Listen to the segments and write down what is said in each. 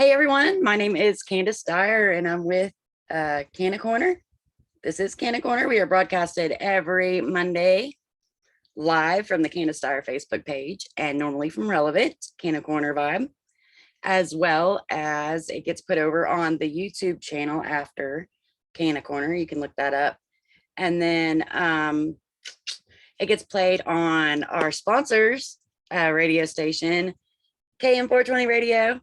Hey everyone, my name is Candis Dyer and I'm with Canna Corner. This is Canna Corner. We are broadcasted every Monday live from the Candis Dyer Facebook page and normally from Relevant, Canna Corner Vibe, as well as it gets put over on the YouTube channel after Canna Corner. You can look that up. And then it gets played on our sponsors radio station, KM420 Radio,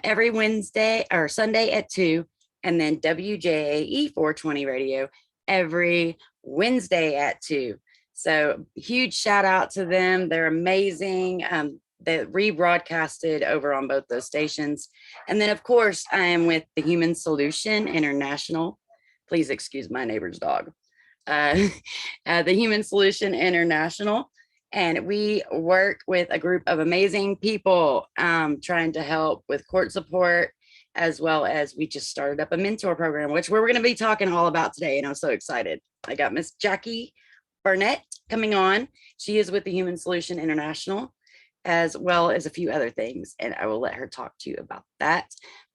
every Wednesday or Sunday at 2, and then WJAE 420 Radio every Wednesday at 2. So huge shout out to them. They're amazing. They rebroadcasted over on both those stations. And then of course I am with the Human Solution International. Please excuse my neighbor's dog. The Human Solution International. And we work with a group of amazing people trying to help with court support, as well as we just started up a mentor program, which we're going to be talking all about today. And I'm so excited. I got Miss Jackie Barnett coming on. She is with the Human Solution International, as well as a few other things. And I will let her talk to you about that.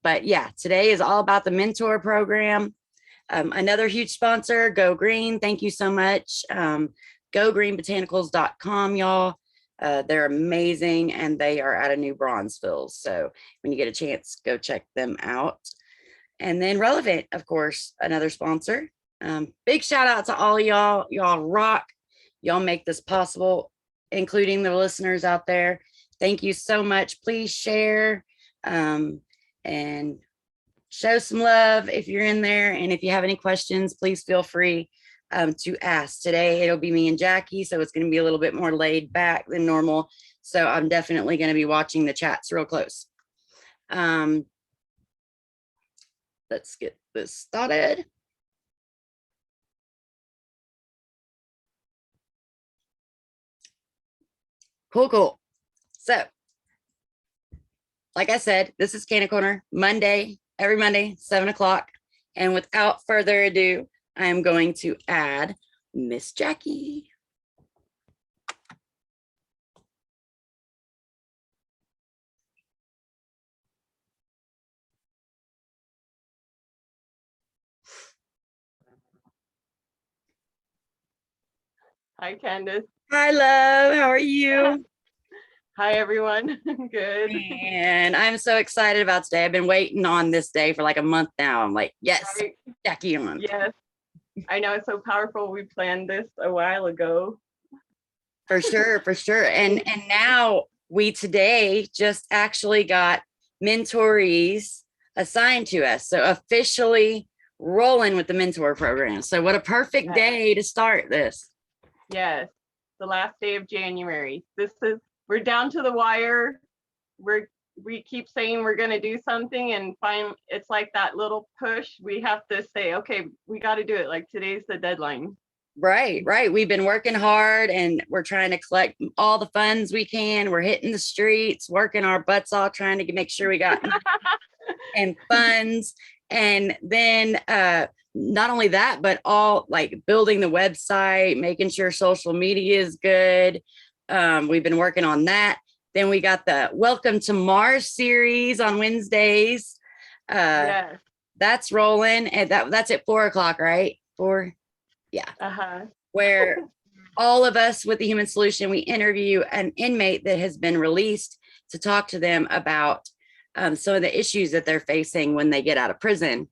But yeah, today is all about the mentor program. Another huge sponsor, Go Green. Thank you so much. GoGreenBotanicals.com, y'all. They're amazing and they are out of New Bronzeville. So when you get a chance, go check them out. And then Relevant, of course, another sponsor. Big shout out to all y'all. Y'all rock. Y'all make this possible, including the listeners out there. Thank you so much. Please share and show some love if you're in there. And if you have any questions, please feel free to ask. Today it'll be me and Jackie, so it's going to be a little bit more laid back than normal. So I'm definitely going to be watching the chats real close. Let's get this started. Cool. So, like I said, this is Canna Corner, every Monday, 7 o'clock. And without further ado, I am going to add Miss Jackie. Hi, Candace. Hi, love. How are you? Hi, everyone. Good. And I'm so excited about today. I've been waiting on this day for like a month now. I'm like, yes, right. Jackie on. Yes. I know, it's so powerful. We planned this a while ago. For sure. And now we today just actually got mentorees assigned to us. So officially rolling with the mentor program. So what a perfect day to start this. Yes, the last day of January. We're down to the wire. We keep saying we're going to do something, and finally it's like that little push. We have to say, okay, we got to do it. Like today's the deadline. Right. We've been working hard and we're trying to collect all the funds we can. We're hitting the streets, working our butts off, trying to make sure we got and funds. And then not only that, but all like building the website, making sure social media is good. We've been working on that. Then we got the Welcome to Mars series on Wednesdays. Yes. That's rolling. And that's at 4 o'clock, right? 4. Yeah. Where all of us with the Human Solution, we interview an inmate that has been released to talk to them about some of the issues that they're facing when they get out of prison.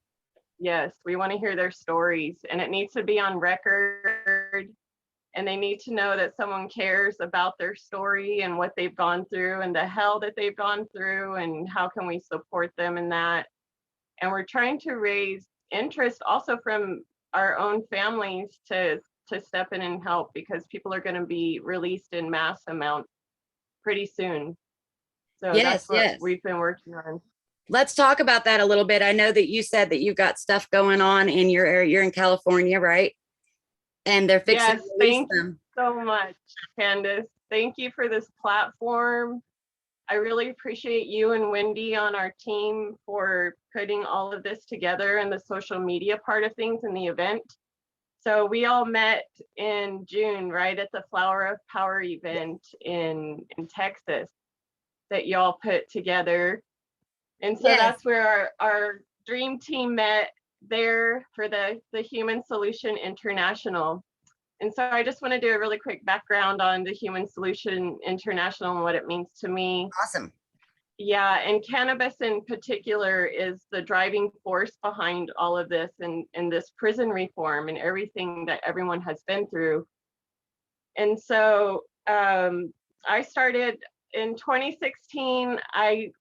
Yes, we want to hear their stories, and it needs to be on record, and they need to know that someone cares about their story and what they've gone through and the hell that they've gone through, and how can we support them in that. And we're trying to raise interest also from our own families to step in and help, because people are going to be released in mass amount pretty soon. So that's what we've been working on. Let's talk about that a little bit. I know that you said that you've got stuff going on in your area. You're in California, right? And they're fixing to release them. So much, Candace. Thank you for this platform. I really appreciate you and Wendy on our team for putting all of this together and the social media part of things in the event. So we all met in June, right, at the Flower of Power event in Texas that y'all put together. And so Yes. that's where our dream team met there for the Human Solution International. And so I just want to do a really quick background on the Human Solution International and what it means to me. Awesome. Yeah, and cannabis in particular is the driving force behind all of this and this prison reform and everything that everyone has been through. And so I started in 2016. I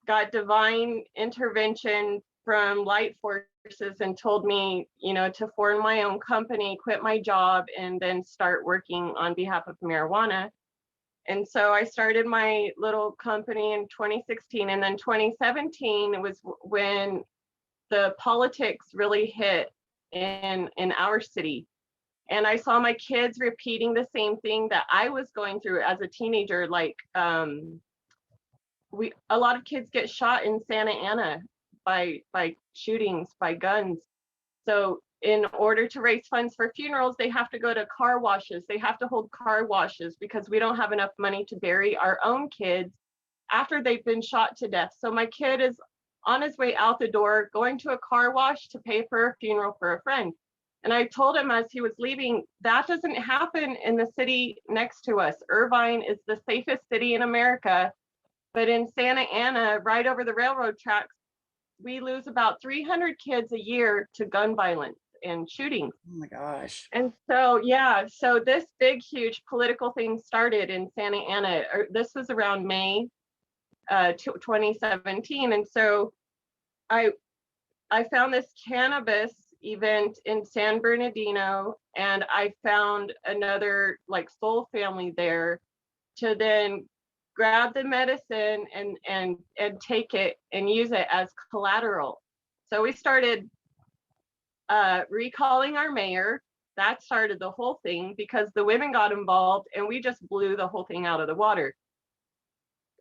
got divine intervention from light forces and told me, you know, to form my own company, quit my job, and then start working on behalf of marijuana. And so I started my little company in 2016, and then 2017 was when the politics really hit in our city. And I saw my kids repeating the same thing that I was going through as a teenager. Like a lot of kids get shot in Santa Ana by shootings, by guns. So in order to raise funds for funerals, they have to go to car washes. They have to hold car washes because we don't have enough money to bury our own kids after they've been shot to death. So my kid is on his way out the door, going to a car wash to pay for a funeral for a friend. And I told him as he was leaving, that doesn't happen in the city next to us. Irvine is the safest city in America. But in Santa Ana, right over the railroad tracks, we lose about 300 kids a year to gun violence and shootings. Oh my gosh. And so, yeah, so this big, huge political thing started in Santa Ana. This was around May 2017. And so I found this cannabis event in San Bernardino, and I found another like soul family there to then grab the medicine and take it and use it as collateral. So we started recalling our mayor. That started the whole thing because the women got involved and we just blew the whole thing out of the water.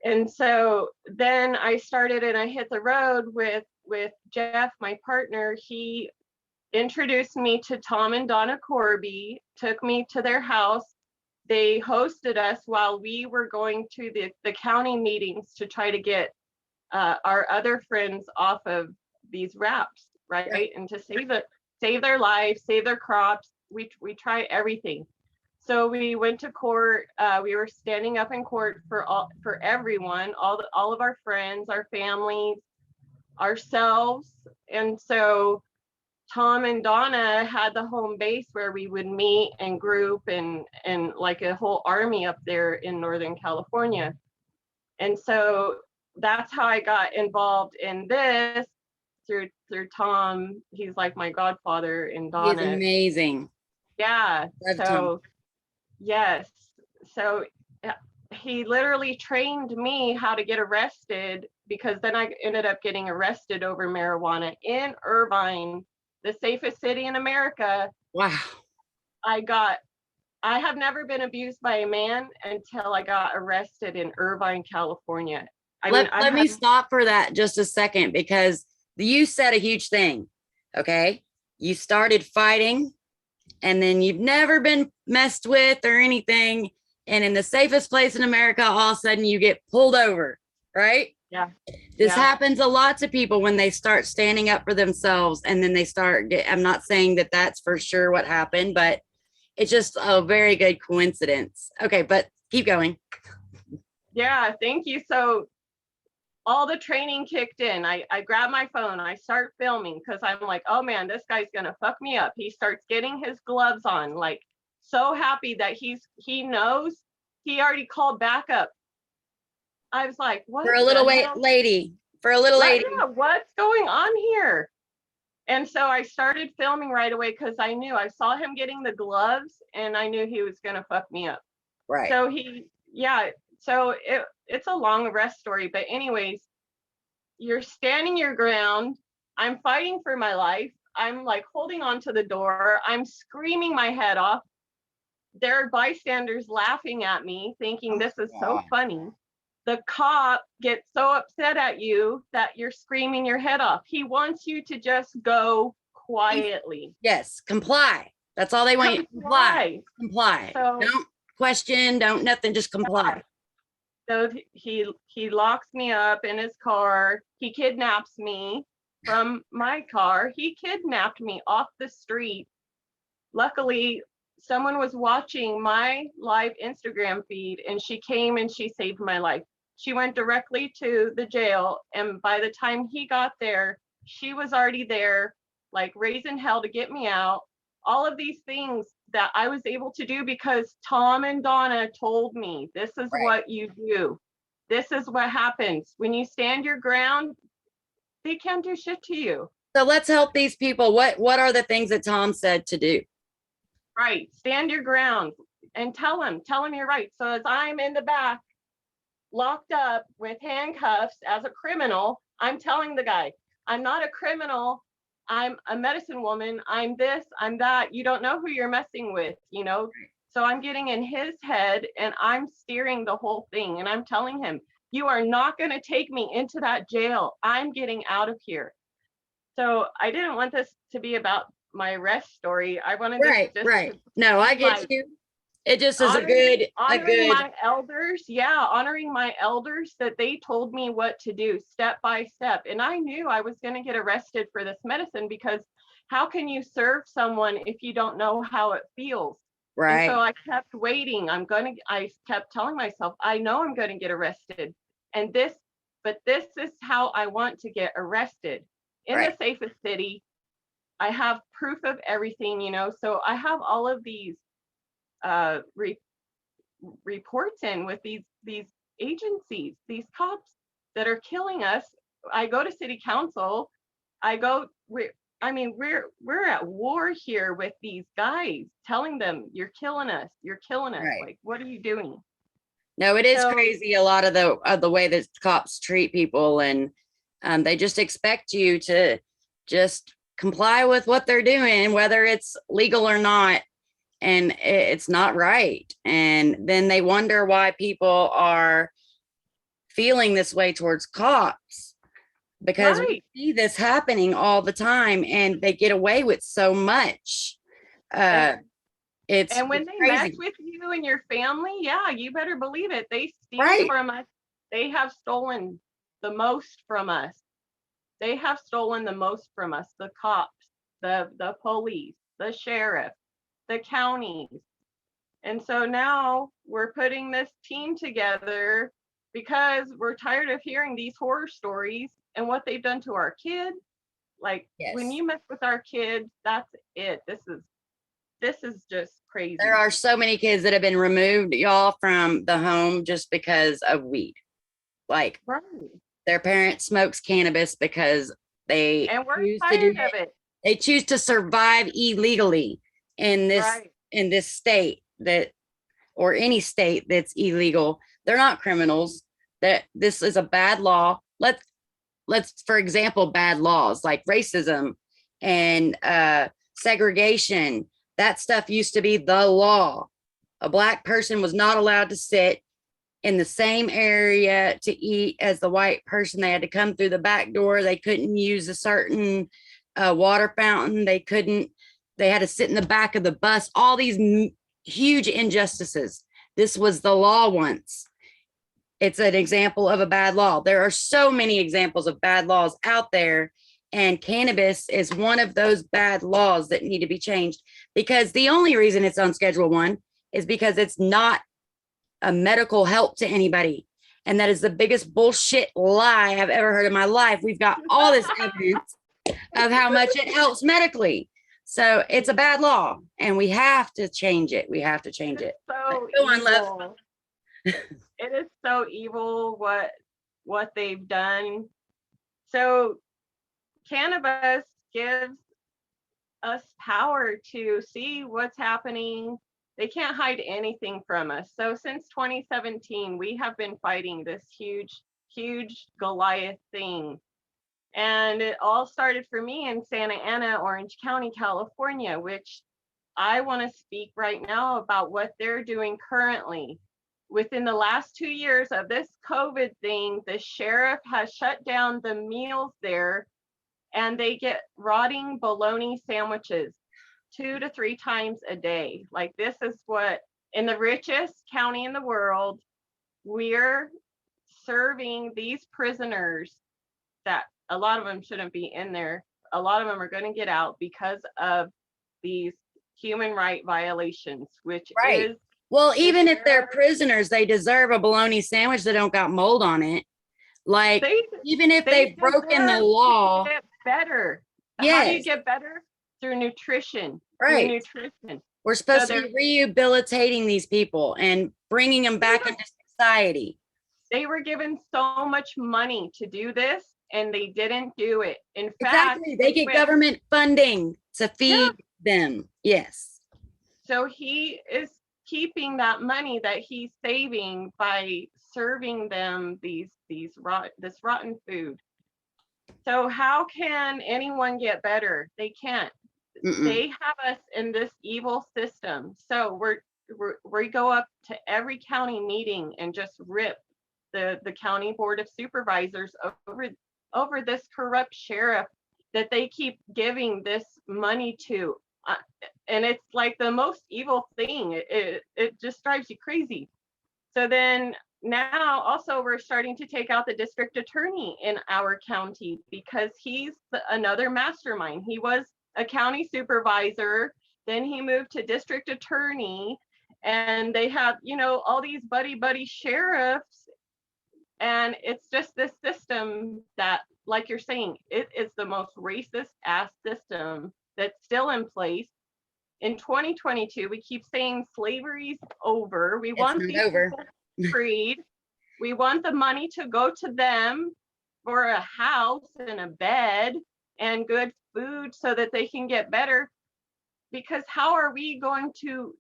And so then I started and I hit the road with Jeff, my partner. He introduced me to Tom and Donna Corby, took me to their house. They hosted us while we were going to the county meetings to try to get our other friends off of these wraps, right? And to save their lives, save their crops. We try everything. So we went to court. We were standing up in court for everyone, all of our friends, our families, ourselves. And so Tom and Donna had the home base where we would meet and group and like a whole army up there in Northern California. And so that's how I got involved in this through Tom. He's like my godfather, and Donna. He's amazing. Yeah. Love so Tom. Yes. So he literally trained me how to get arrested, because then I ended up getting arrested over marijuana in Irvine, the safest city in America. Wow. I have never been abused by a man until I got arrested in Irvine, California. Let me stop for that just a second, because you said a huge thing. Okay. You started fighting and then you've never been messed with or anything. And in the safest place in America, all of a sudden you get pulled over, right? Yeah. This happens a lot to people when they start standing up for themselves, and then they I'm not saying that that's for sure what happened, but it's just a very good coincidence. Okay, but keep going. Yeah, thank you. So all the training kicked in. I grab my phone, I start filming because I'm like, oh man, this guy's gonna fuck me up. He starts getting his gloves on, like so happy that he knows. He already called backup. I was like, what? For a little lady. Yeah, what's going on here? And so I started filming right away because I knew I saw him getting the gloves and I knew he was gonna fuck me up. Right. So so it's a long arrest story, but anyways, you're standing your ground. I'm fighting for my life. I'm like holding on to the door. I'm screaming my head off. There are bystanders laughing at me, thinking this is so funny. The cop gets so upset at you that you're screaming your head off. He wants you to just go quietly. Yes, comply. That's all they want you to comply. Comply. So, don't question, don't nothing, just comply. So he locks me up in his car. He kidnaps me from my car. He kidnapped me off the street. Luckily, someone was watching my live Instagram feed, and she came and she saved my life. She went directly to the jail, and by the time he got there, she was already there, like raising hell to get me out. All of these things that I was able to do because Tom and Donna told me, this is Right. what you do. This is what happens. When you stand your ground, they can't do shit to you. So let's help these people. What are the things that Tom said to do? Right. Stand your ground and tell him you're right. So as I'm in the back, locked up with handcuffs as a criminal, I'm telling the guy, I'm not a criminal. I'm a medicine woman. I'm this, I'm that. You don't know who you're messing with, you know? So I'm getting in his head and I'm steering the whole thing. And I'm telling him, you are not going to take me into that jail. I'm getting out of here. So I didn't want this to be about my arrest story. I wanted this Right, just right. to No, I be get like you. It just is honoring a good my elders. Yeah, honoring my elders that they told me what to do step by step. And I knew I was going to get arrested for this medicine because how can you serve someone if you don't know how it feels? And so right. I kept waiting. I kept telling myself, I know I'm going to get arrested. And but this is how I want to get arrested in the Right. safest city. I have proof of everything, you know, so I have all of these uh, reports in with these agencies, these cops that are killing us. I go to city council. I mean, we're at war here with these guys, telling them you're killing us, you're killing us. Right. Like, what are you doing? No, it is So crazy a lot of the way that cops treat people, and they just expect you to just comply with what they're doing, whether it's legal or not, and it's not right. And then they wonder why people are feeling this way towards cops, because we right. see this happening all the time, and they get away with so much. And Uh, and when it's they mess crazy, with you and your family, yeah, you better believe it. They steal right? from us. They have stolen the most from us. They have stolen the most from us, the cops, the police, the sheriff, the counties. And so now we're putting this team together because we're tired of hearing these horror stories and what they've done to our kids. Like when Yes. you mess with our kids, that's it. This is just There crazy. are so many kids that have been removed, y'all, from the home just because of weed. Like Right. their parent smokes cannabis because they And we're choose to do tired of it. it. They choose to survive illegally in this Right. in this state that, or any state that's illegal. They're not criminals. That this is a bad law. Let's for example, bad laws like racism and segregation. That stuff used to be the law. A black person was not allowed to sit in the same area to eat as the white person. They had to come through the back door. They couldn't use a certain water fountain. They had to sit in the back of the bus. All these huge injustices. This was the law once. It's an example of a bad law. There are so many examples of bad laws out there, and cannabis is one of those bad laws that need to be changed, because the only reason it's on Schedule 1 is because it's not a medical help to anybody. And that is the biggest bullshit lie I've ever heard in my life. We've got all this evidence of how much it helps medically. So it's a bad law and we have to change it. We have to change it. So Go on, love. evil. It is so evil what they've done. So cannabis gives us power to see what's happening. They can't hide anything from us. So since 2017, we have been fighting this huge Goliath thing. And it all started for me in Santa Ana, Orange County, California, which I want to speak right now about what they're doing currently. Within the last 2 years of this COVID thing, the sheriff has shut down the meals there, and they get rotting bologna sandwiches 2 to 3 times a day. Like, this is what, in the richest county in the world, we're serving these prisoners that a lot of them shouldn't be in there. A lot of them are going to get out because of these human right violations, which Right. is, Well, even if they're prisoners, they deserve a bologna sandwich that don't got mold on it. Like, they even if they they've broken the deserve law, to get better. How do you yes, get better? Through nutrition. Through right. nutrition. We're So supposed to be rehabilitating these people and bringing them back into society. they were given so much money to do this, and they didn't do it. In fact, Exactly. They get government funding to feed them. Yes. so he is keeping that money that he's saving by serving them this rotten food. So how can anyone get better? They can't. Mm-mm. They have us in this evil system. So we go up to every county meeting and just rip the county board of supervisors over this corrupt sheriff that they keep giving this money to. And it's like the most evil thing. It just drives you crazy. So then now also we're starting to take out the district attorney in our county because he's another mastermind. He was a county supervisor, then he moved to district attorney, and they have, all these buddy sheriffs. And it's just this system that, like you're saying, it is the most racist ass system that's still in place. In 2022, we keep saying slavery's over. We want these people freed. We want the money to go to them for a house and a bed and good food so that they can get better. Because how are we going to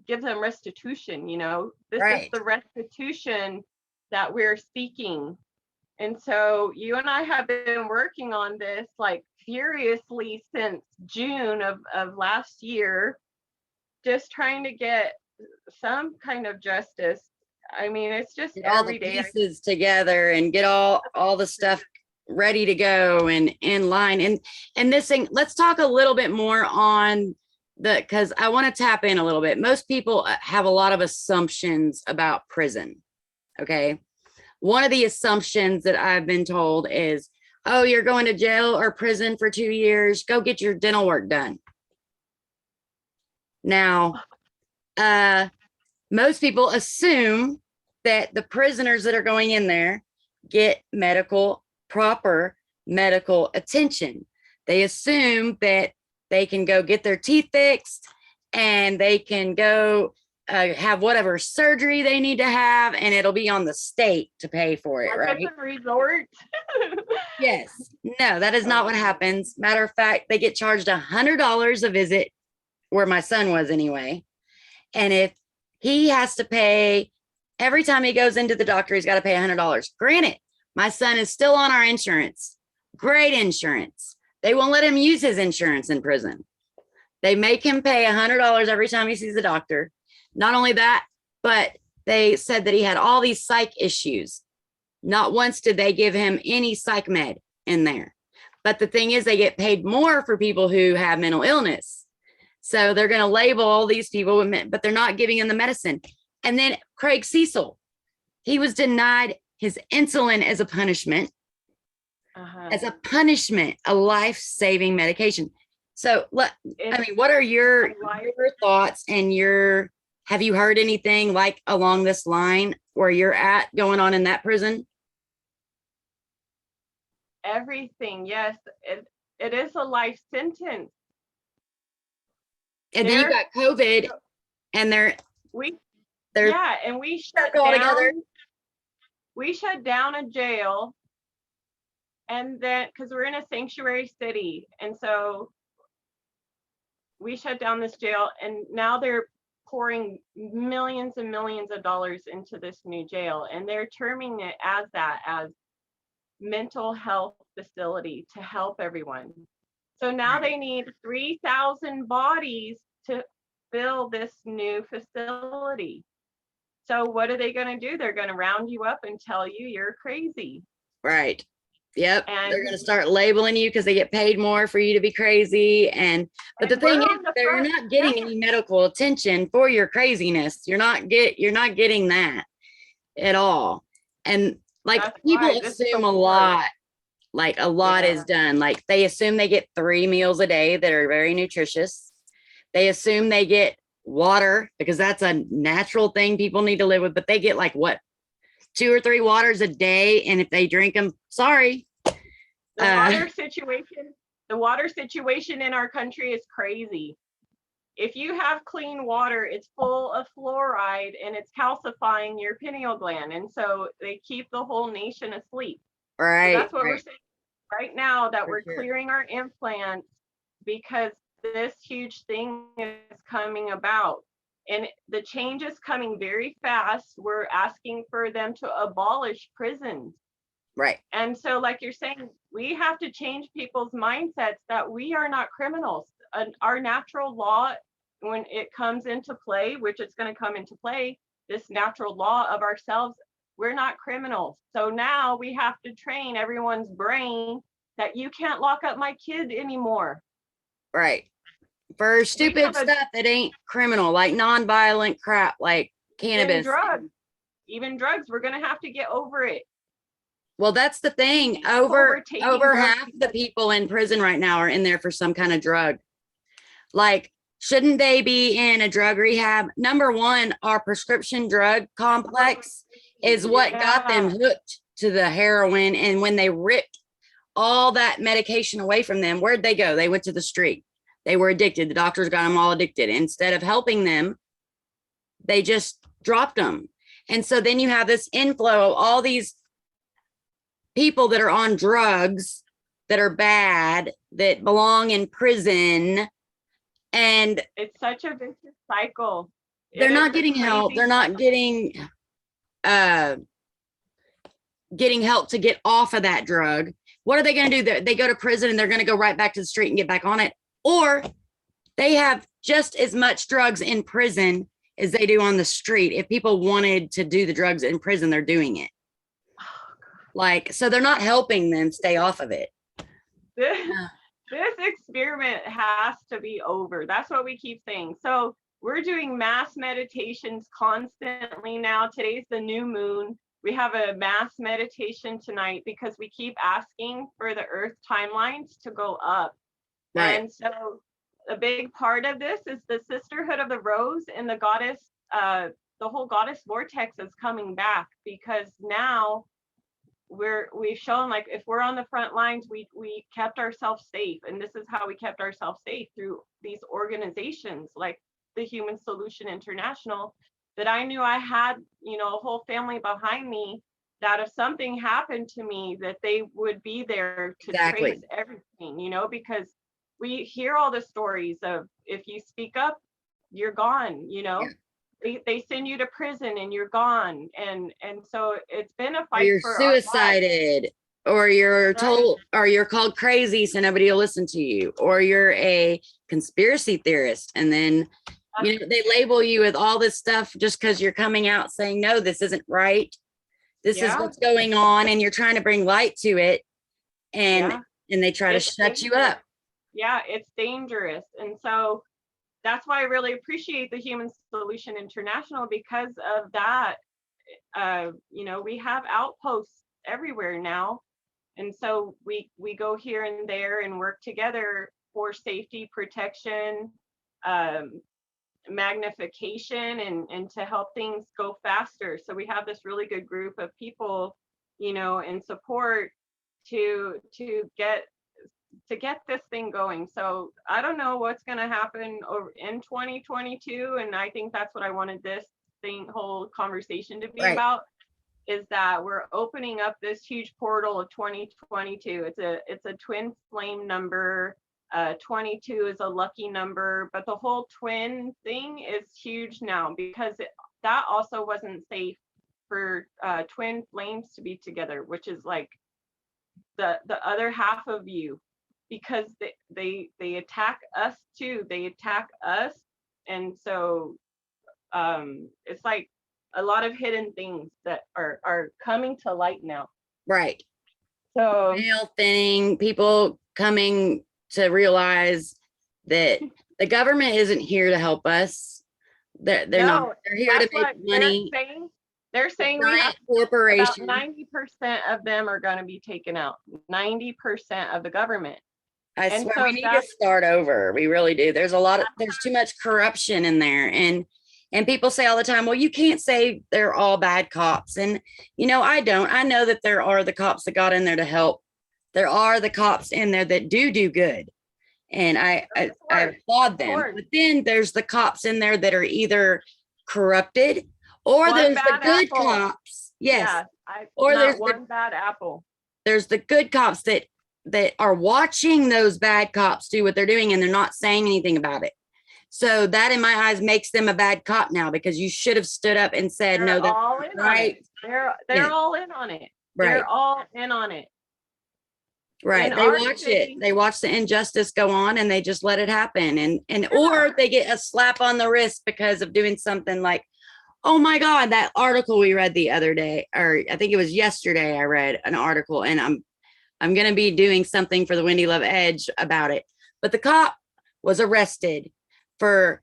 give them restitution? This is the restitution that we're seeking. And so you and I have been working on this like furiously since June of last year, just trying to get some kind of justice. I mean, it's just get all the pieces together and get all the stuff ready to go and in line. And this thing, let's talk a little bit more on because I want to tap in a little bit. Most people have a lot of assumptions about prison. Okay. One of the assumptions that I've been told is, oh, you're going to jail or prison for 2 years. Go get your dental work done. Now, most people assume that the prisoners that are going in there get proper medical attention. They assume that they can go get their teeth fixed and they can go have whatever surgery they need to have, and it'll be on the state to pay for it, right? That's a resort. Yes. No, that is not what happens. Matter of fact, they get charged $100 a visit, where my son was anyway. And if he has to pay every time he goes into the doctor, he's got to pay $100. Granted, my son is still on our insurance. Great insurance. They won't let him use his insurance in prison. They make him pay $100 every time he sees a doctor. Not only that, but they said that he had all these psych issues. Not once did they give him any psych med in there. But the thing is, they get paid more for people who have mental illness. So they're going to label all these people, but they're not giving him the medicine. And then Craig Cecil, he was denied his insulin as a punishment. A life-saving medication. So, I mean, what are your thoughts and have you heard anything like along this line where you're at going on in that prison? Everything, yes. It is a life sentence. And then you got COVID and we shut down. We shut down a jail. And then, because we're in a sanctuary city, and so we shut down this jail, and now they're pouring millions and millions of dollars into this new jail, and they're terming it as mental health facility to help everyone. So now they need 3,000 bodies to fill this new facility. So what are they going to do? They're going to round you up and tell you you're crazy. Right. Yep. And They're going to start labeling you because they get paid more for you to be crazy. But the thing we're is, on the they're front. not getting any medical attention for your craziness. You're not getting that at all. And like That's people why this is assume the a war. lot, like a lot Yeah. is done. Like they assume they get 3 meals a day that are very nutritious. They assume they get water because that's a natural thing people need to live with, but they get like what, 2 or 3 waters a day. And if they drink them, sorry. The water situation in our country is crazy. If you have clean water, it's full of fluoride and it's calcifying your pineal gland. And so they keep the whole nation asleep. Right. So that's what right. we're saying right now, that For we're sure. clearing our implants because this huge thing is coming about. And the change is coming very fast. We're asking for them to abolish prisons. Right. And so, like you're saying, we have to change people's mindsets that we are not criminals. Our natural law, when it comes into play, which it's going to come into play, this natural law of ourselves, we're not criminals. So now we have to train everyone's brain that you can't lock up my kid anymore. Right. For stupid stuff that ain't criminal, like non-violent crap, like cannabis. Even drugs, we're going to have to get over it. Well, that's the thing. Over half the people in prison right now are in there for some kind of drug. Like, shouldn't they be in a drug rehab? Number one, our prescription drug complex is what got them hooked to the heroin. And when they ripped all that medication away from them, where'd they go? They went to the street. They were addicted. The doctors got them all addicted. Instead of helping them, they just dropped them. And so then you have this inflow of all these people that are on drugs that are bad, that belong in prison. And it's such a vicious cycle. They're not getting help. They're not getting help to get off of that drug. What are they going to do? They go to prison and they're going to go right back to the street and get back on it. Or they have just as much drugs in prison as they do on the street. If people wanted to do the drugs in prison, they're doing it. Like, so they're not helping them stay off of it. This experiment has to be over. That's what we keep saying. So we're doing mass meditations constantly now. Today's the new moon. We have a mass meditation tonight because we keep asking for the earth timelines to go up. Right. And so a big part of this is the sisterhood of the rose, and the goddess, the whole goddess vortex is coming back, because now we've shown, like, if we're on the front lines, we kept ourselves safe. And this is how we kept ourselves safe, through these organizations like the Human Solution International, that I knew I had, a whole family behind me, that if something happened to me, that they would be there to trace everything, because we hear all the stories of, if you speak up, you're gone, They send you to prison and you're gone. And so it's been a fight. Or you're suicided, or you're told, or you're called crazy so nobody will listen to you, or you're a conspiracy theorist. And then, they label you with all this stuff just because you're coming out saying, no, this isn't right. This is what's going on. And you're trying to bring light to it. And they try to shut you up. Yeah, it's dangerous. And so that's why I really appreciate the Human Solution International, because of that. We have outposts everywhere now. And so we go here and there and work together for safety, protection, magnification, and to help things go faster. So we have this really good group of people, in support to get this thing going. So I don't know what's going to happen over in 2022. And I think that's what I wanted this whole conversation to be about, is that we're opening up this huge portal of 2022. It's a twin flame number. 22 is a lucky number, but the whole twin thing is huge now, because that also wasn't safe for twin flames to be together, which is like the other half of you, because they attack us too. They attack us. And so it's like a lot of hidden things that are coming to light now. Right. So Veil thinning, people coming to realize that the government isn't here to help us. They're not. no, They're here to that's make what they're money. saying. They're The saying we have giant about corporation. 90% of them are going to be taken out. 90% of the government. I And swear so we need to that's start over. We really do. There's too much corruption in there. And people say all the time, well, you can't say they're all bad cops. And I don't. I know that there are the cops that got in there to help. There are the cops in there that do good. And I applaud them. But then there's the cops in there that are either corrupted or one there's the bad good apple. cops. Yes. Yeah, Or not one bad apple. there's the good cops that are watching those bad cops do what they're doing and they're not saying anything about it. So that in my eyes makes them a bad cop now, because you should have stood up and said, They're no, that's all in on right. it. They're Yeah. all in on it. Right. They're all in on it. Right. In They our watch city- it. They watch the injustice go on and they just let it happen. And or they get a slap on the wrist because of doing something like, oh my God, that article we read the other day, or I think it was yesterday, I read an article, and I'm going to be doing something for the Windy Love Edge about it. But the cop was arrested for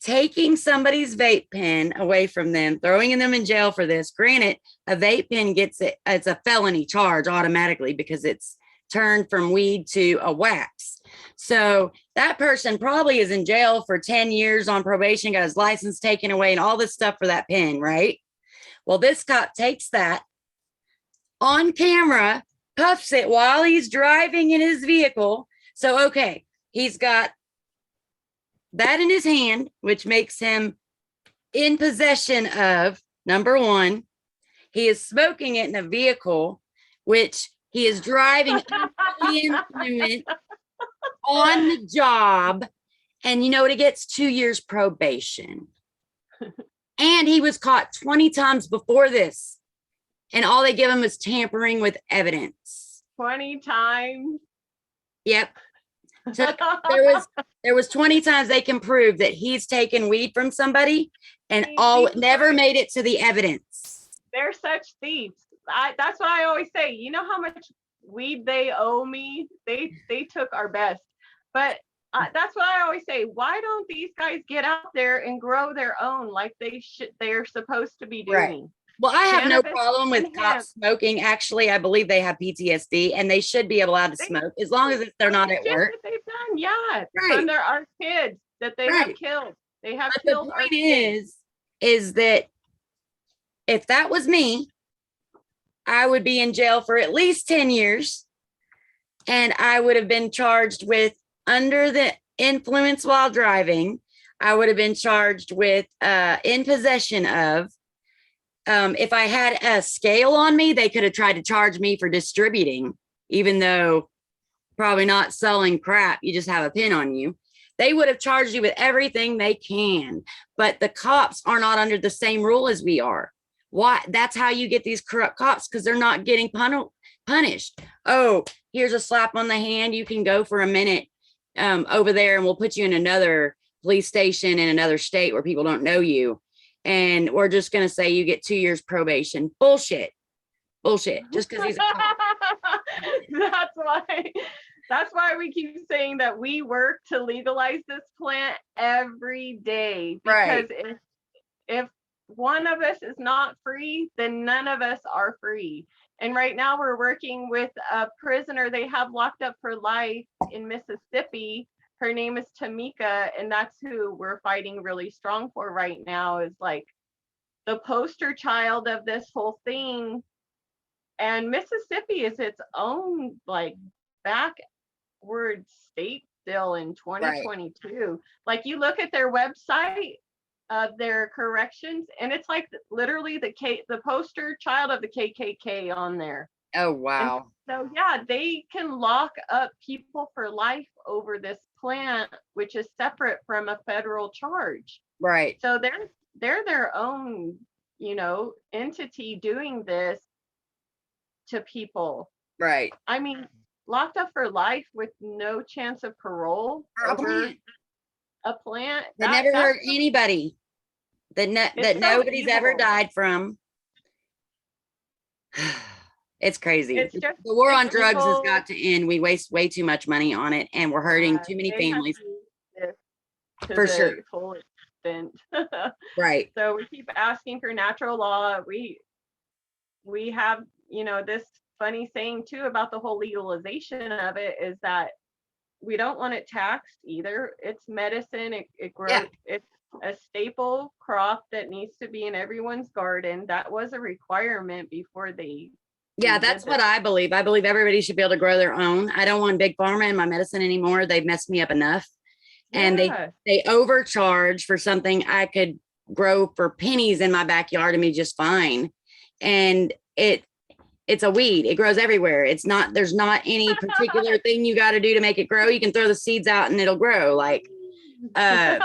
taking somebody's vape pen away from them, throwing them in jail for this. Granted, a vape pen it's a felony charge automatically because it's turned from weed to a wax. So that person probably is in jail for 10 years on probation, got his license taken away and all this stuff for that pen, right? Well, this cop takes that on camera, puffs it while he's driving in his vehicle. So, okay, he's got that in his hand, which makes him in possession of, number one, he is smoking it in a vehicle, which he is driving influence on the job. And you know what? He gets 2 years probation. And he was caught 20 times before this. And all they give him is tampering with evidence. 20 times. Yep. So there was 20 times they can prove that he's taken weed from somebody and never made it to the evidence. They're such thieves. That's what I always say. You know how much weed they owe me? They took our best. But that's what I always say. Why don't these guys get out there and grow their own like they're supposed to be doing? Right. Well, I have no problem with and cops smoking. Actually, I believe they have PTSD and they should be allowed to smoke as long as they're not at work. They've done, yeah. Right. And there are kids that they have killed. They have But killed the our point kids. is that if that was me, I would be in jail for at least 10 years. And I would have been charged with under the influence while driving. I would have been charged with in possession of. If I had a scale on me, they could have tried to charge me for distributing, even though probably not selling crap. You just have a pin on you. They would have charged you with everything they can. But the cops are not under the same rule as we are. Why? That's how you get these corrupt cops, because they're not getting punished. Oh, here's a slap on the hand. You can go for a minute over there and we'll put you in another police station in another state where people don't know you. And we're just going to say you get 2 years probation. Bullshit. Just because he's a cop. That's why we keep saying that we work to legalize this plant every day. Because if one of us is not free, then none of us are free. And right now we're working with a prisoner they have locked up for life in Mississippi. Her name is Tamika, and that's who we're fighting really strong for right now, is like the poster child of this whole thing. And Mississippi is its own like backward state still in 2022. Like you look at their website of their corrections, and it's like literally the poster child of the KKK on there. Oh, wow. And so, yeah, they can lock up people for life over this plant, which is separate from a federal charge. Right. So they're their own, entity doing this to people. Right. I mean, locked up for life with no chance of parole over a plant. That never hurt anybody. That nobody's ever died from. It's crazy. It's just The war on it's drugs has evil. got to end. We waste way too much money on it, and we're hurting too many They have families to use this to for sure. the full extent. Right. So we keep asking for natural law. We have, this funny saying too about the whole legalization of it is that we don't want it taxed either. It's medicine. It grows. It's a staple crop that needs to be in everyone's garden. That was a requirement before they Yeah, did that's this. what I believe. I believe everybody should be able to grow their own. I don't want big pharma in my medicine anymore. They've messed me up enough. And Yeah. they overcharge for something I could grow for pennies in my backyard and be just fine. And it's a weed. It grows everywhere. There's not any particular thing you got to do to make it grow. You can throw the seeds out and it'll grow. Like they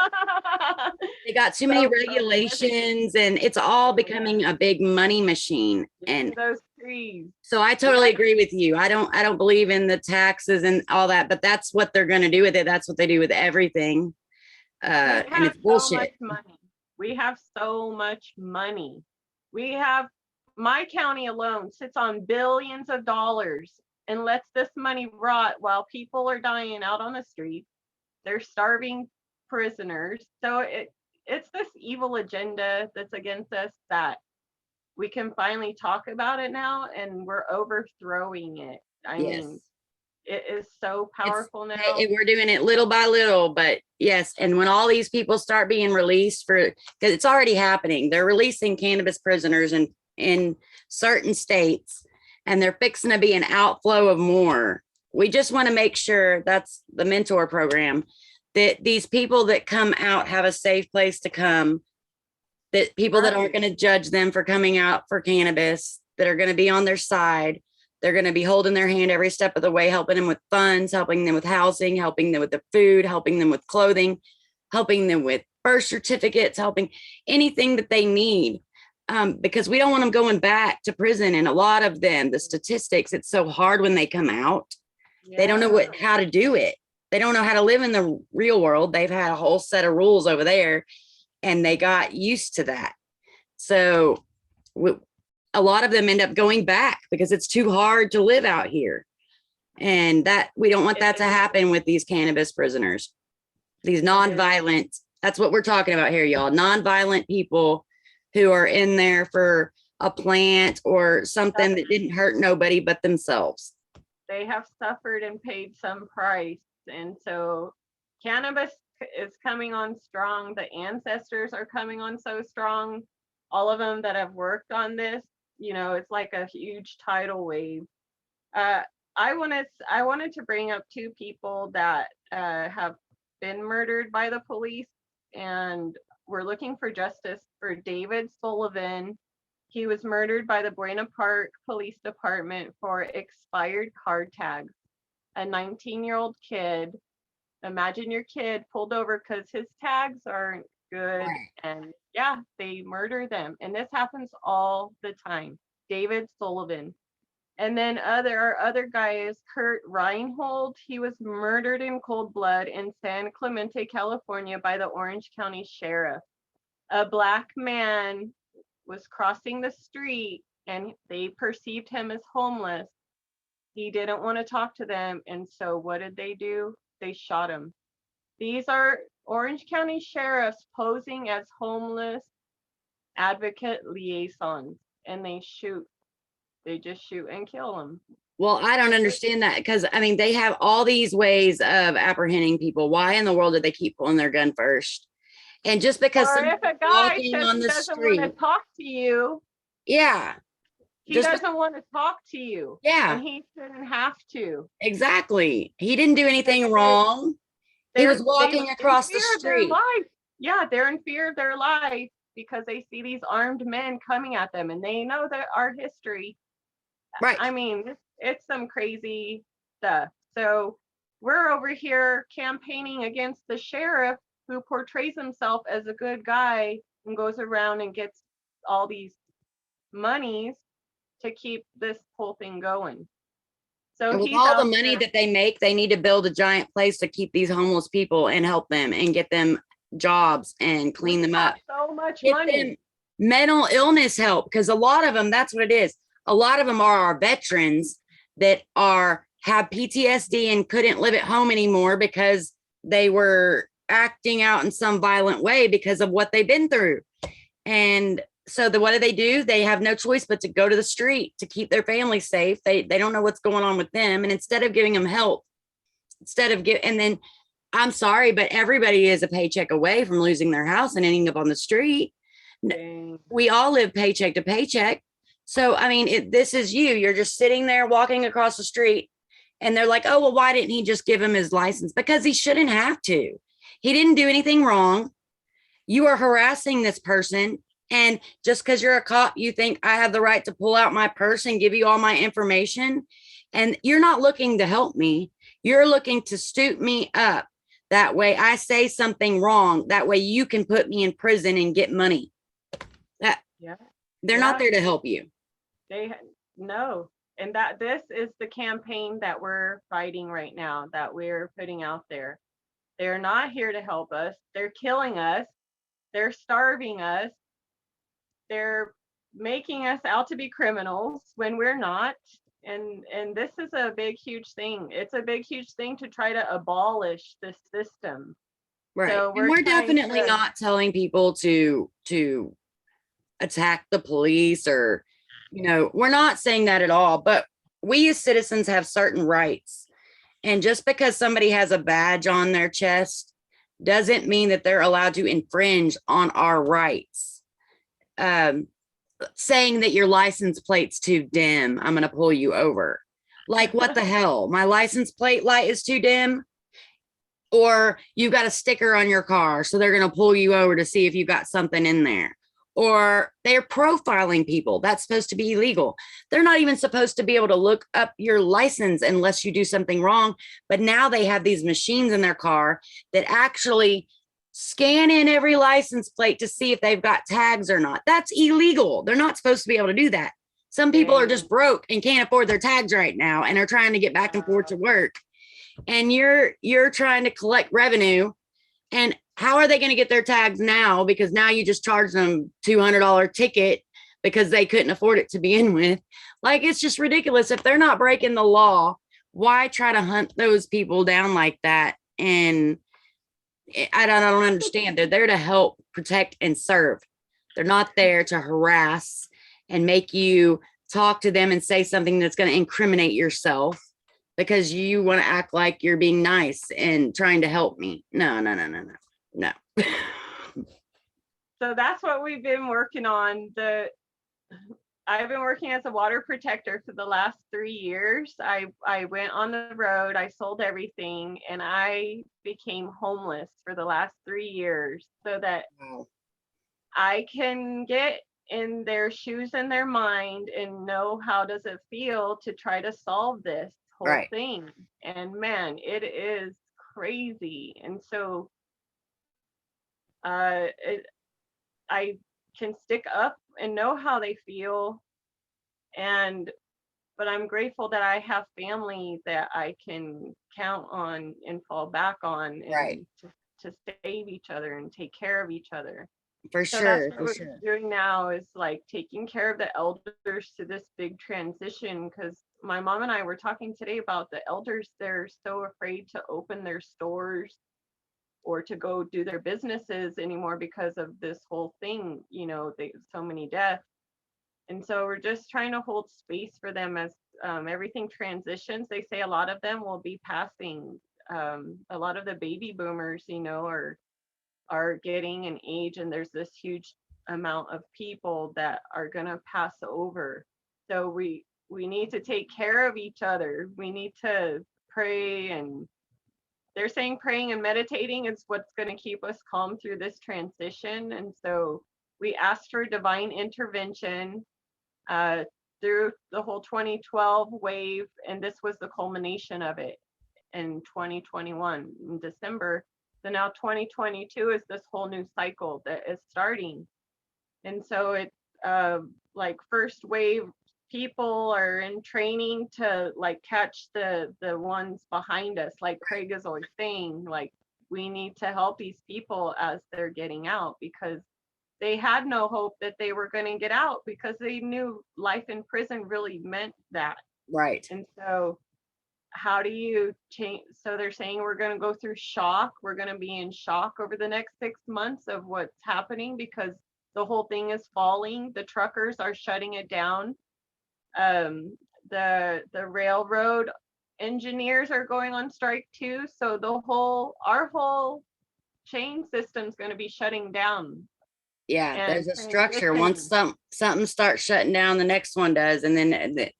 got too many regulations and it's all becoming a big money machine. And those trees. so I totally agree with you. I don't believe in the taxes and all that, but that's what they're going to do with it. That's what they do with everything. And it's bullshit. We have so much money. My county alone sits on billions of dollars and lets this money rot while people are dying out on the street. They're starving prisoners. So it's this evil agenda that's against us that we can finally talk about it now, and we're overthrowing it. I mean, it is so powerful now. We're doing it little by little, but yes. And when all these people start being released because it's already happening, they're releasing cannabis prisoners in certain states, and they're fixing to be an outflow of more. We just want to make sure that's the mentor program, that these people that come out have a safe place to come, that people that aren't going to judge them for coming out for cannabis, that are going to be on their side. They're going to be holding their hand every step of the way, helping them with funds, helping them with housing, helping them with the food, helping them with clothing, helping them with birth certificates, helping anything that they need. Because we don't want them going back to prison. And a lot of them, the statistics, it's so hard when they come out. They don't know how to do it. They don't know how to live in the real world. They've had a whole set of rules over there and they got used to that. So a lot of them end up going back because it's too hard to live out here. And that we don't want that to happen with these cannabis prisoners, these nonviolent. That's what we're talking about here, y'all. Nonviolent people who are in there for a plant or something that didn't hurt nobody but themselves. They have suffered and paid some price. And so cannabis is coming on strong. The ancestors are coming on so strong. All of them that have worked on this, it's like a huge tidal wave. I wanted to bring up two people that have been murdered by the police, and we're looking for justice for David Sullivan. He was murdered by the Buena Park Police Department for expired car tags. A 19-year-old kid. Imagine your kid pulled over because his tags aren't good, and they murder them. And this happens all the time. David Sullivan. And then our other guy is Kurt Reinhold. He was murdered in cold blood in San Clemente, California by the Orange County Sheriff. A black man was crossing the street and they perceived him as homeless. He didn't want to talk to them. And so what did they do? They shot him. These are Orange County sheriffs posing as homeless advocate liaisons, and they just shoot and kill them. Well, I don't understand that because they have all these ways of apprehending people. Why in the world did they keep pulling their gun first? And just because if a guy says he doesn't want to talk to you, he doesn't want to talk to you. Yeah. And he shouldn't have to. Exactly. He didn't do anything wrong. He was walking across the street. Yeah, they're in fear of their life because they see these armed men coming at them and they know that our history. Right. It's some crazy stuff. So we're over here campaigning against the sheriff who portrays himself as a good guy and goes around and gets all these monies to keep this whole thing going. So with all the money that they make, they need to build a giant place to keep these homeless people and help them and get them jobs and clean them up. So much get money. Them mental illness help, because a lot of them, that's what it is. a lot of them are our veterans that have PTSD and couldn't live at home anymore because they were acting out in some violent way because of what they've been through. And so what do? They have no choice but to go to the street to keep their family safe. They don't know what's going on with them. And instead of giving them help, and then I'm sorry, but everybody is a paycheck away from losing their house and ending up on the street. Dang. We all live paycheck to paycheck. So, I mean, this is you're just sitting there walking across the street and they're like, oh, well, why didn't he just give him his license? Because he shouldn't have to. He didn't do anything wrong. You are harassing this person. And just because you're a cop, you think I have the right to pull out my purse and give you all my information. And you're not looking to help me. You're looking to stoop me up. That way I say something wrong. That way you can put me in prison and get money. They're not there to help you. No. And that this is the campaign that we're fighting right now, that we're putting out there. They're not here to help us. They're killing us. They're starving us. They're making us out to be criminals when we're not. And this is a big, huge thing. It's a big, huge thing to try to abolish this system. Right. So we're definitely not telling people to attack the police or, we're not saying that at all. But we as citizens have certain rights. And just because somebody has a badge on their chest doesn't mean that they're allowed to infringe on our rights. Saying that your license plate's too dim, I'm going to pull you over. Like, what the hell? My license plate light is too dim? Or you've got a sticker on your car, so they're going to pull you over to see if you got something in there. Or they're profiling people. That's supposed to be illegal. They're not even supposed to be able to look up your license unless you do something wrong. But now they have these machines in their car that actually scan in every license plate to see if they've got tags or not. That's illegal. They're not supposed to be able to do that. Some people are just broke and can't afford their tags right now and are trying to get back and forth to work. And you're trying to collect revenue. And how are they going to get their tags now? Because now you just charge them $200 ticket because they couldn't afford it to begin with. Like, it's just ridiculous. If they're not breaking the law, why try to hunt those people down like that? And I don't understand. They're there to help, protect, and serve. They're not there to harass and make you talk to them and say something that's going to incriminate yourself because you want to act like you're being nice and trying to help me. No. So that's what we've been working on. I've been working as a water protector for the last 3 years. I went on the road, I sold everything, and I became homeless for the last 3 years so that I can get in their shoes and their mind and know how does it feel to try to solve this whole thing. And man, it is crazy. And so I can stick up and know how they feel, but I'm grateful that I have family that I can count on and fall back on, and to save each other and take care of each other. For so sure. That's what we're doing now, is like taking care of the elders to this big transition, because my mom and I were talking today about the elders. They're so afraid to open their stores or to go do their businesses anymore because of this whole thing, so many deaths. And so we're just trying to hold space for them as everything transitions. They say a lot of them will be passing. A lot of the baby boomers, are getting an age, and there's this huge amount of people that are going to pass over. So we need to take care of each other. We need to pray, and they're saying praying and meditating is what's going to keep us calm through this transition. And so we asked for divine intervention through the whole 2012 wave, and this was the culmination of it in 2021 in December. So now 2022 is this whole new cycle that is starting. And so it's like first wave people are in training to like catch the ones behind us. Like Craig is always saying, like, we need to help these people as they're getting out, because they had no hope that they were going to get out because they knew life in prison really meant that. Right. And so how do you change? So they're saying we're going to go through shock. We're going to be in shock over the next 6 months of what's happening because the whole thing is falling. The truckers are shutting it down. The railroad engineers are going on strike too. So our whole chain system's going to be shutting down. Yeah, And there's a structure. Once something starts shutting down, the next one does, and then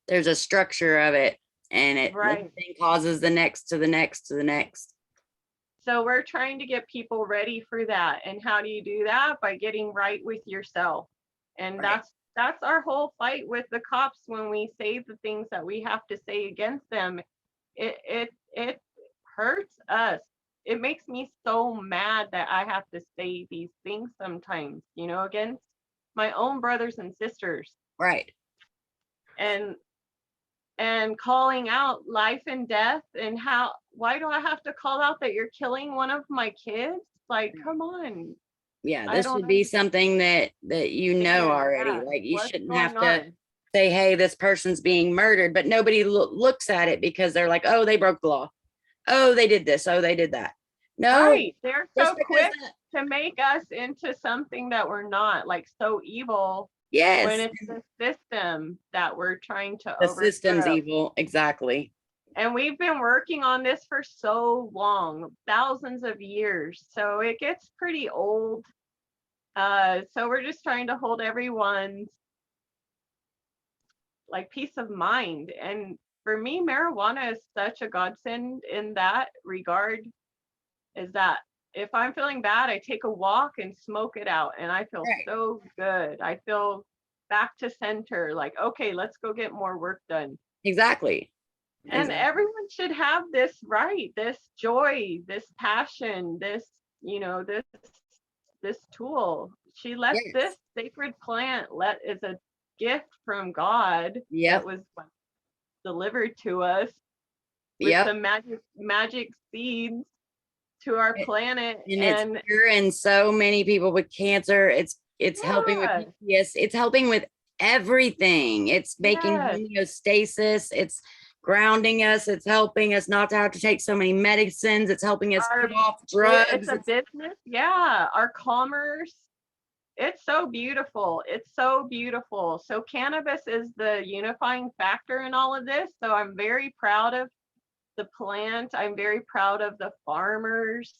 there's a structure of it, and it right. one thing causes the next to the next to the next. So we're trying to get people ready for that. And how do you do that? By getting right with yourself. And Right. that's our whole fight with the cops when we say the things that we have to say against them. It hurts us. It makes me so mad that I have to say these things sometimes, against my own brothers and sisters. Right. And calling out life and death, and why do I have to call out that you're killing one of my kids? Like, come on. Yeah, this should be something that already. Yeah. Like, you What's shouldn't going have to on? say, hey, this person's being murdered, but nobody looks at it because they're like, oh, they broke the law. Oh, they did this. Oh, they did that. No, Right. They're so quick to make us into something that we're not, like so evil. yes, When it's the system that we're trying to the system's overthrow. evil. Exactly. And we've been working on this for so long, thousands of years. So it gets pretty old. So we're just trying to hold everyone's like peace of mind. And for me, marijuana is such a godsend in that regard, is that if I'm feeling bad, I take a walk and smoke it out, and I feel Right. so good. I feel back to center, like, okay, let's go get more work done. Exactly. And everyone should have this right, this joy, this passion, this, this tool. She lets this sacred plant is a gift from God that was delivered to us with the magic seeds to our planet. And it's curing so many people with cancer. It's helping with PTSD. It's helping with everything. It's making homeostasis. It's grounding us. It's helping us not to have to take so many medicines. It's helping us get off drugs. It's a business. Yeah. Our commerce. It's so beautiful. It's so beautiful. So cannabis is the unifying factor in all of this. So I'm very proud of the plant. I'm very proud of the farmers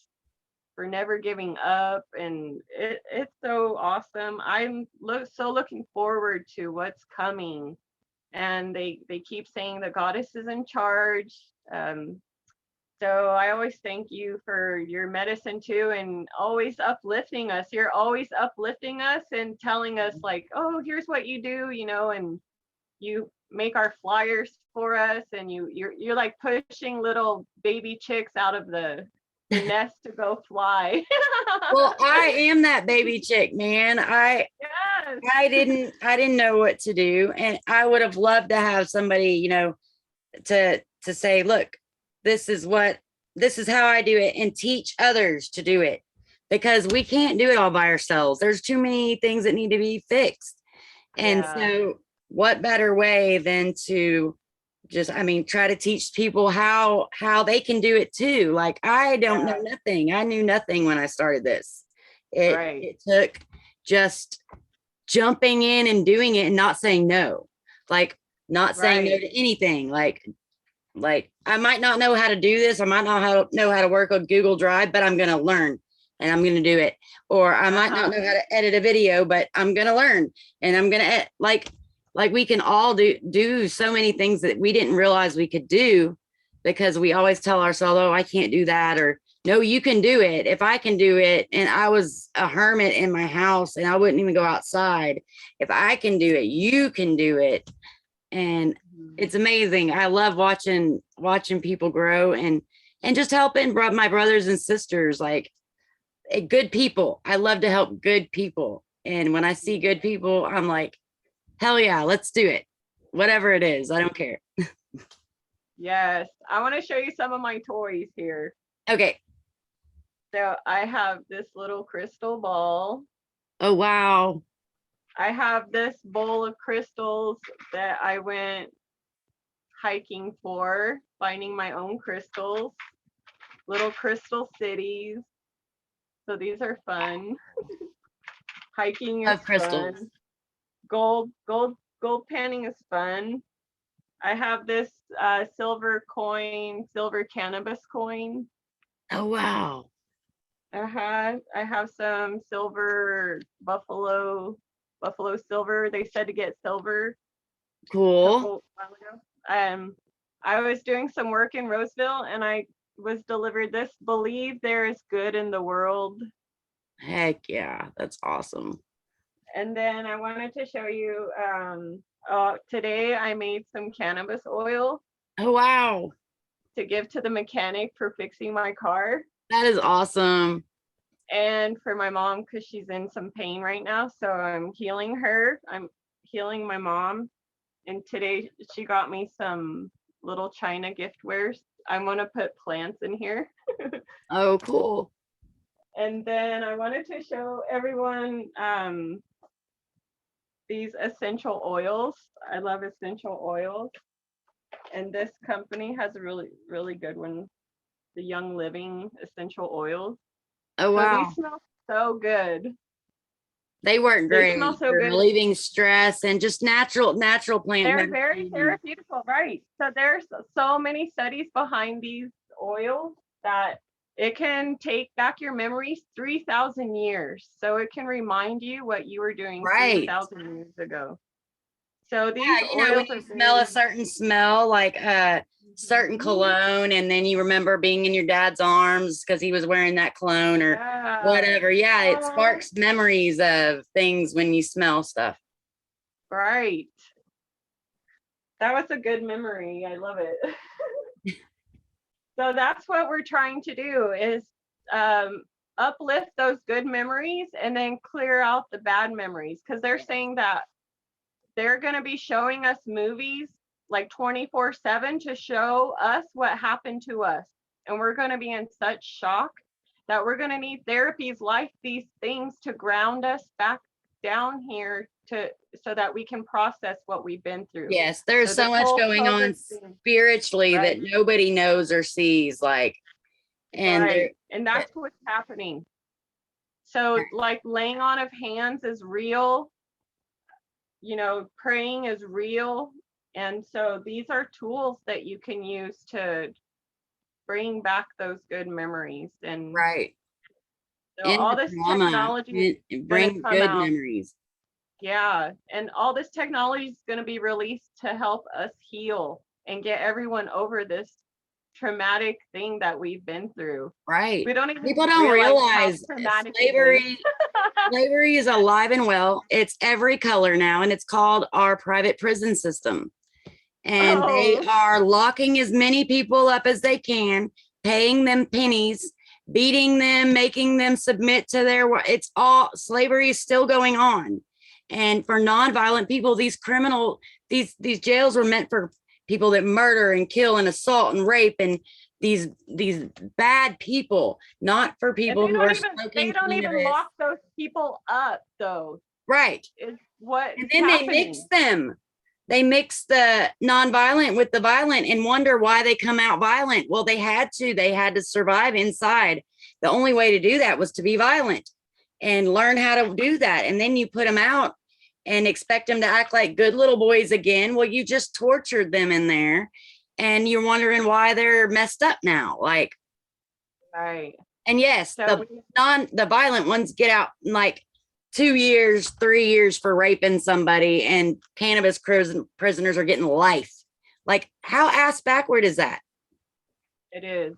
for never giving up. And it's so awesome. I'm so looking forward to what's coming. And they keep saying the goddess is in charge. So I always thank you for your medicine too, and always uplifting us. You're always uplifting us and telling us like, oh, here's what you do, and you make our flyers for us, and you're like pushing little baby chicks out of the nest to go fly. Well, I am that baby chick, man. I didn't know what to do, and I would have loved to have somebody, to say, look, this is how I do it, and teach others to do it, because we can't do it all by ourselves. There's too many things that need to be fixed. And so what better way than to just, try to teach people how they can do it too. Like, I don't know nothing. I knew nothing when I started this. It took just jumping in and doing it and not saying no. Like, not saying no to anything. Like I might not know how to do this. I might not know how to work on Google Drive, but I'm going to learn and I'm going to do it. Or I might not know how to edit a video, but I'm going to learn and I'm going to like we can all do so many things that we didn't realize we could do, because we always tell ourselves, oh, I can't do that. Or no, you can do it. If I can do it, and I was a hermit in my house and I wouldn't even go outside. If I can do it, you can do it. And it's amazing. I love watching people grow and just helping my brothers and sisters, like good people. I love to help good people. And when I see good people, I'm like, hell yeah, let's do it. Whatever it is, I don't care. Yes. I want to show you some of my toys here. Okay. So I have this little crystal ball. Oh, wow. I have this bowl of crystals that I went hiking for, finding my own crystals, little crystal cities. So these are fun. Hiking is Of crystals. fun. Gold panning is fun. I have this silver coin, silver cannabis coin. Oh, wow. I have some silver buffalo silver. They said to get silver a Cool. couple while ago. I was doing some work in Roseville and I was delivered this. Believe there is good in the world. Heck yeah. That's awesome. And then I wanted to show you today I made some cannabis oil Oh, wow. to give to the mechanic for fixing my car That is awesome. and for my mom because she's in some pain right now. So I'm healing her. I'm healing my mom. And today she got me some little China giftwares. I'm gonna put plants in here. Oh, cool. And then I wanted to show everyone these essential oils. I love essential oils. And this company has a really good one, the Young Living essential oils. Oh, So these wow. smell so good. They work They smell great so for good. relieving stress and just natural plant They're very medicine. therapeutical, right? So there's so many studies behind these oils that it can take back your memories 3,000 years. So it can remind you what you were doing Right. 3,000 years ago. So these Yeah, when oils are you smell a very certain smell, like a certain cologne, and then you remember being in your dad's arms because he was wearing that cologne or yeah. whatever. Yeah, it Oh, sparks memories of things when you smell stuff. right. That was a good memory. I love it. So that's what we're trying to do is uplift those good memories and then clear out the bad memories because they're saying that they're going to be showing us movies like 24/7 to show us what happened to us. And we're going to be in such shock that we're going to need therapies like these things to ground us back down here to so that we can process what we've been through. Yes, there's So so this much whole going on COVID thing, spiritually that right? nobody knows or sees. Like, and Right. And that's what's happening. So like laying on of hands is real, praying is real. And so these are tools that you can use to bring back those good memories. And right. so End all the this trauma technology is and going to bring come good out. memories. Yeah. And all this technology is going to be released to help us heal and get everyone over this traumatic thing that we've been through. Right. We don't even People don't realize how realize traumatic it is. slavery is alive and well. It's every color now, and it's called our private prison system. And they Oh, are locking as many people up as they can, paying them pennies, beating them, making them submit to their, it's all, slavery is still going on. And for nonviolent people, these jails were meant for people that murder and kill and assault and rape and these bad people, not for and people who are they smoking don't even cannabis. lock those people up though. Right. Is what And is then they mix happening. them. They mix the nonviolent with the violent and wonder why they come out violent. Well, they had to survive inside. The only way to do that was to be violent and learn how to do that. And then you put them out and expect them to act like good little boys again. Well, you just tortured them in there and you're wondering why they're messed up now. Like, Right. and yes, So the violent ones get out in like 2 years, 3 years for raping somebody, and cannabis prisoners are getting life. Like, how ass backward is that? it is.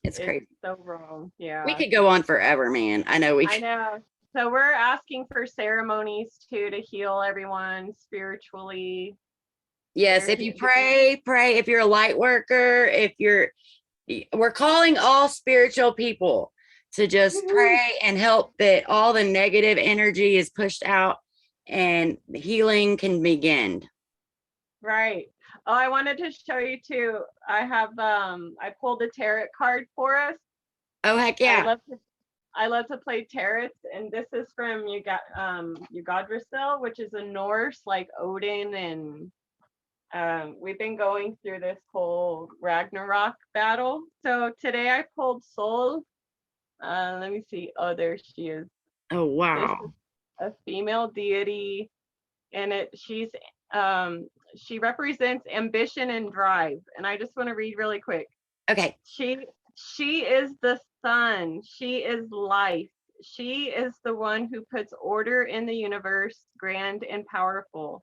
It's It's crazy. so wrong. We Yeah. could go on forever, man. I know we I could. know. So we're asking for ceremonies too to heal everyone spiritually. Yes, if you pray. If you're a light worker, we're calling all spiritual people to just pray and help that all the negative energy is pushed out and healing can begin. Right. Oh, I wanted to show you too. I pulled a tarot card for us. Oh, heck I yeah. love I love to play tarot, and this is from Yggdrasil, which is a Norse like Odin, and we've been going through this whole Ragnarok battle. So today I pulled Soul. Let me see. Oh, there she is. Oh, This wow. is a female deity, and she represents ambition and drive. And I just want to read really quick. Okay. She is the sun. She is life. She is the one who puts order in the universe, grand and powerful.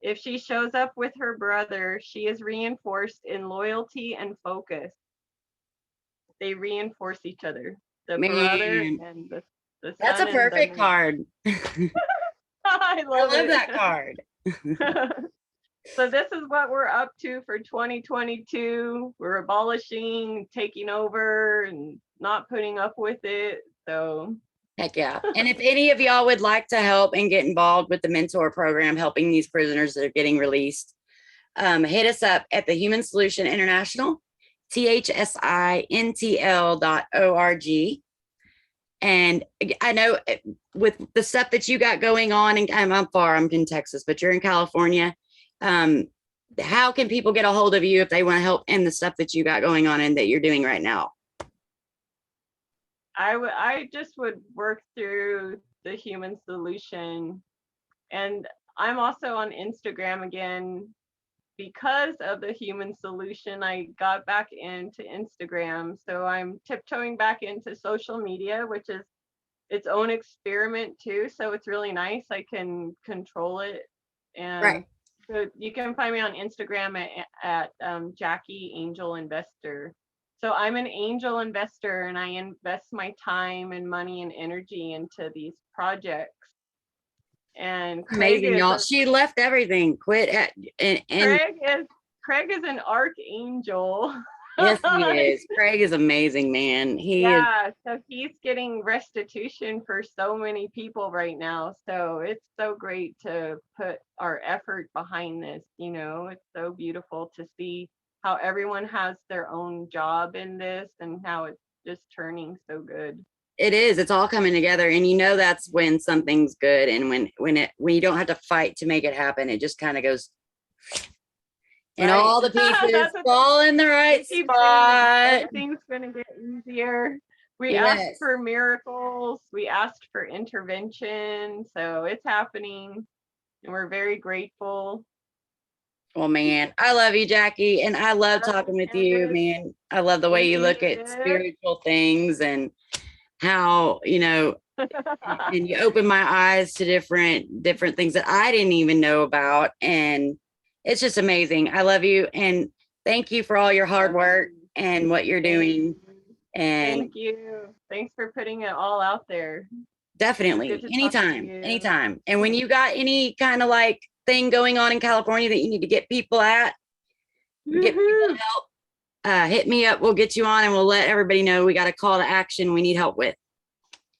If she shows up with her brother, she is reinforced in loyalty and focus. They reinforce each other. The brother Man, and the that's a son and the perfect moon. card. I I love love it. that card. So this is what we're up to for 2022. We're abolishing, taking over, and not putting up with it. So Heck yeah. And if any of y'all would like to help and get involved with the mentor program, helping these prisoners that are getting released, hit us up at the Human Solution International, THSINTL.org. And I know with the stuff that you got going on, and I'm in Texas, but you're in California. How can people get a hold of you if they want to help in the stuff that you got going on and that you're doing right now? I just would work through the Human Solution, and I'm also on Instagram again. Because of the Human Solution, I got back into Instagram. So I'm tiptoeing back into social media, which is its own experiment too. So it's really nice. I can control it. And Right. so you can find me on Instagram at Jackie Angel Investor. So I'm an angel investor, and I invest my time and money and energy into these projects. And Amazing, y'all. She left everything, quit at, and Craig is an archangel. yes, he is. Craig is amazing, man. Yeah, so he's getting restitution for so many people right now. So it's so great to put our effort behind this. You know, it's so beautiful to see how everyone has their own job in this and how it's just turning so good. It is. It's all coming together, and you know that's when something's good, and when you don't have to fight to make it happen. It just kind of goes, and Right. all the pieces fall in the right spot. Everything's gonna get easier. We asked for miracles. We asked for intervention. So it's happening, and we're very grateful. Well, man, I love you, Jackie, and I love talking with you, man. I love the way you look at spiritual things and how, you know, and you open my eyes to different things that I didn't even know about. And it's just amazing. I love you. And thank you for all your hard work and what you're doing. And thank you. Thanks for putting it all out there. Definitely. Anytime. And when you got any kind of like thing going on in California that you need to get people at, get people help, hit me up. We'll get you on and we'll let everybody know we got a call to action we need help with.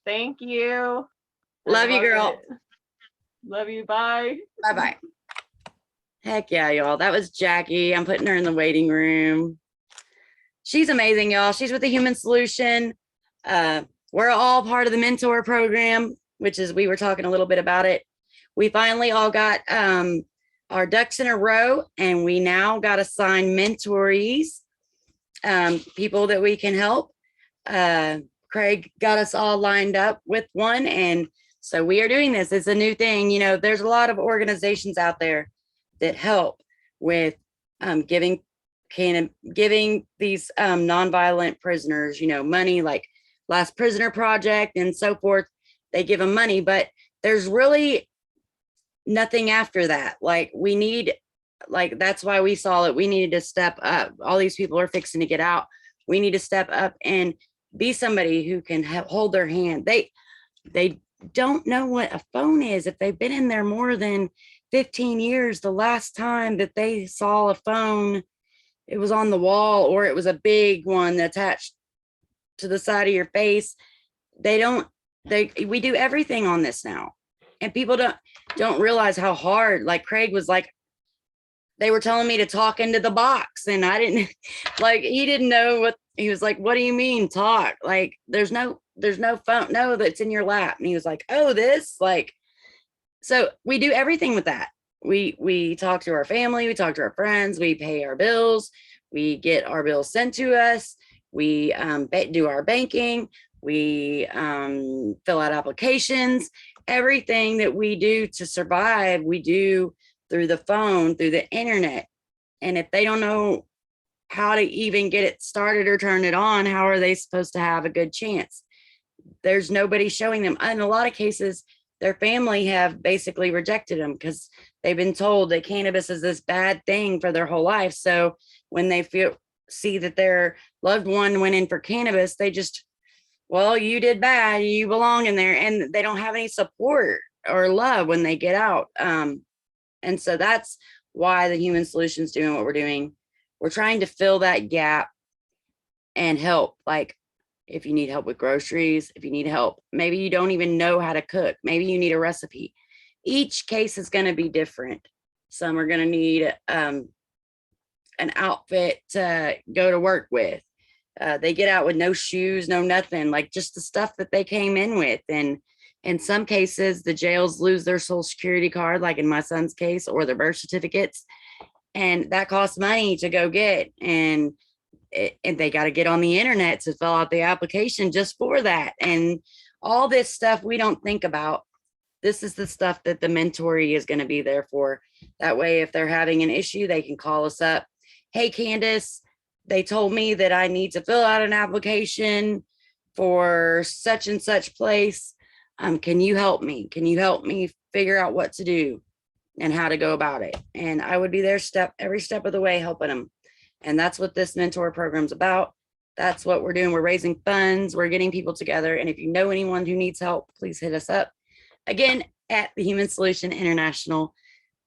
Thank you. Love you, girl. Love you. Bye. Bye-bye. Heck yeah, y'all. That was Jackie. I'm putting her in the waiting room. She's amazing, y'all. She's with the Human Solution. We're all part of the mentor program, which is, we were talking a little bit about it. We finally all got our ducks in a row, and we now got assigned mentorees, people that we can help. Craig got us all lined up with one, and so we are doing this. It's a new thing. You know, there's a lot of organizations out there that help with giving these nonviolent prisoners, you know, money, like Last Prisoner Project and so forth. They give them money, but there's really nothing after that. Like we need, like, that's why we saw it. We needed to step up. All these people are fixing to get out. We need to step up and be somebody who can hold their hand. They don't know what a phone is. If they've been in there more than 15 years, the last time that they saw a phone, it was on the wall, or it was a big one attached to the side of your face. We do everything on this now, and people don't realize how hard. Like Craig was like, they were telling me to talk into the box, and I didn't like, he didn't know what he was like. What do you mean talk? Like there's no there's no phone, no, that's in your lap. And he was like, oh, this, like, so we do everything with that. We talk to our family, we talk to our friends, we pay our bills, we get our bills sent to us, we do our banking, we fill out applications. Everything that we do to survive, we do through the phone, through the internet. And if they don't know how to even get it started or turn it on, how are they supposed to have a good chance? There's nobody showing them. In a lot of cases, their family have basically rejected them because they've been told that cannabis is this bad thing for their whole life. So when they see that their loved one went in for cannabis, they just, well, you did bad, you belong in there, and they don't have any support or love when they get out. And so that's why the Human Solutions doing what we're doing. We're trying to fill that gap and help. Like, if you need help with groceries, if you need help, maybe you don't even know how to cook, maybe you need a recipe. Each case is going to be different. Some are going to need an outfit to go to work with. They get out with no shoes, no nothing, like just the stuff that they came in with. And in some cases, the jails lose their social security card, like in my son's case, or their birth certificates. And that costs money to go get. And they got to get on the internet to fill out the application just for that. And all this stuff we don't think about. This is the stuff that the mentoring is going to be there for. That way, if they're having an issue, they can call us up. Hey, Candace, they told me that I need to fill out an application for such and such place. Can you help me? Can you help me figure out what to do and how to go about it? And I would be there every step of the way helping them. And that's what this mentor program's about. That's what we're doing. We're raising funds. We're getting people together. And if you know anyone who needs help, please hit us up. Again, at the Human Solution International,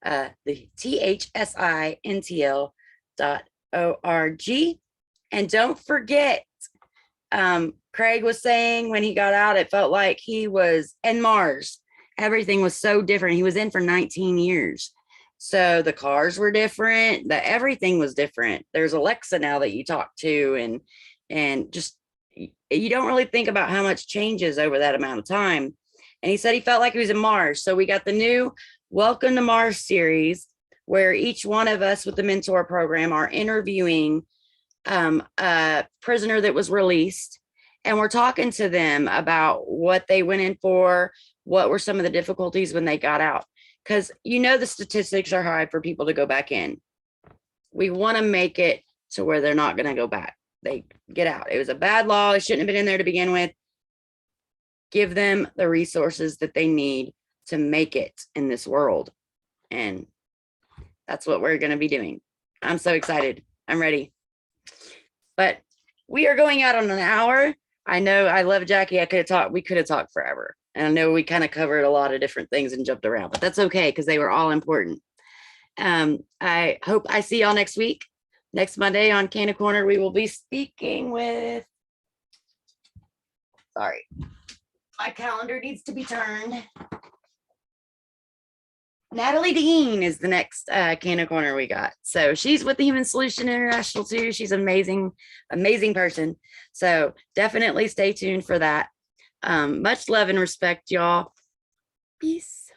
the THSI.NTL.org. And don't forget, Craig was saying when he got out, it felt like he was in Mars. Everything was so different. He was in for 19 years. So the cars were different, everything was different. There's Alexa now that you talk to, and just, you don't really think about how much changes over that amount of time. And he said he felt like he was in Mars. So we got the new Welcome to Mars series, where each one of us with the mentor program are interviewing a prisoner that was released. And we're talking to them about what they went in for, what were some of the difficulties when they got out. Because the statistics are high for people to go back in. We want to make it to where they're not going to go back. They get out. It was a bad law. It shouldn't have been in there to begin with. Give them the resources that they need to make it in this world. And that's what we're going to be doing. I'm so excited. I'm ready. But we are going out on an hour. I know I love Jackie. We could have talked forever. And I know we kind of covered a lot of different things and jumped around, but that's okay because they were all important. I hope I see y'all next week. Next Monday on Canna Corner, we will be speaking with, sorry, my calendar needs to be turned. Natalie Dean is the next Canna Corner we got. So she's with the Human Solution International too. She's amazing, amazing person. So definitely stay tuned for that. Much love and respect, y'all. Peace.